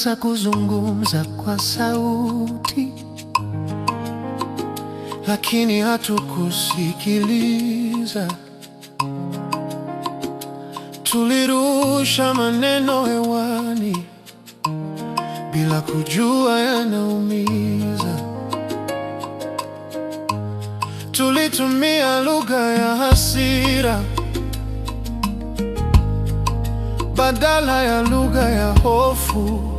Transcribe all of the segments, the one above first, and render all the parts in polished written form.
Tulianza kuzungumza kwa sauti, lakini hatukusikiliza. Tulirusha maneno hewani bila kujua yanaumiza. Tulitumia lugha ya hasira badala ya lugha ya hofu.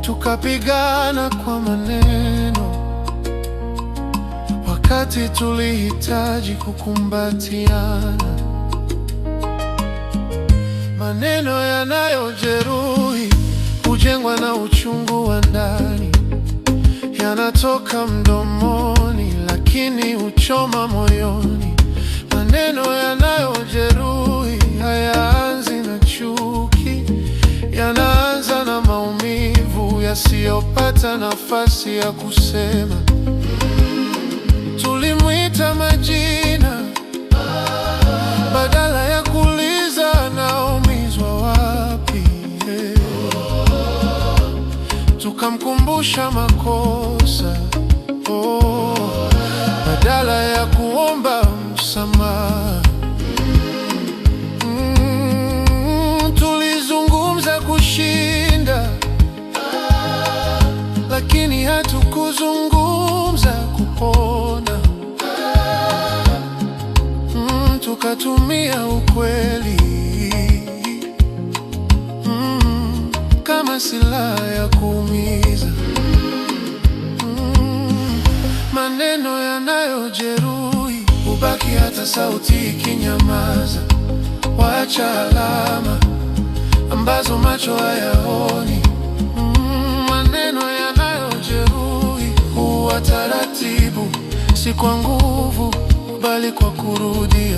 Tukapigana kwa maneno wakati tulihitaji kukumbatiana. Maneno yanayojeruhi hujengwa na uchungu wa ndani. Yanatoka mdomoni lakini huchoma moyoni. Maneno yanayojeruhi hayaanzi na chuki, yanaanza na maumivu yasiyopata nafasi ya kusema. Tulimwita majina badala ya kuuliza anaumizwa wapi. Tukamkumbusha makosa badala ya kuomba msamaha. Tulizungumza kushinda, lakini hatukuzungumza kupona. Tukatumia ukweli kama silaha ya kuumiza. Maneno yanayojeruhi hubaki hata sauti ikinyamaza. Waacha alama ambazo macho hayaoni. Maneno yanayojeruhi huwa taratibu, si kwa nguvu bali kwa kurudia.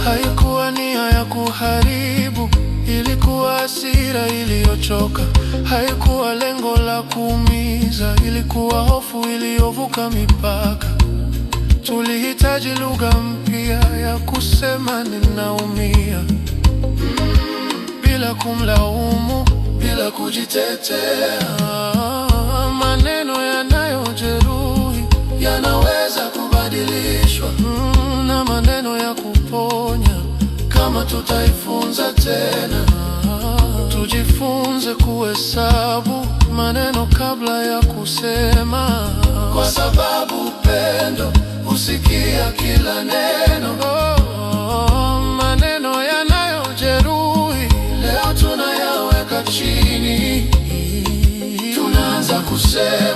Haikuwa nia ya kuharibu, ilikuwa hasira iliyochoka. Haikuwa lengo la kuumiza, ilikuwa hofu iliyovuka mipaka. Tulihitaji lugha mpya ya kusema ninaumia, bila kumlaumu, bila kujitetea. Maneno yanayojeruhi yanaweza kubadilishwa na maneno ya kuponya, kama tutaifunza tena. Tujifunze kuhesabu maneno kabla ya kusema, kwa sababu upendo husikia kila neno. Maneno yanayojeruhi leo tunayaweka chini, tunaanza kusema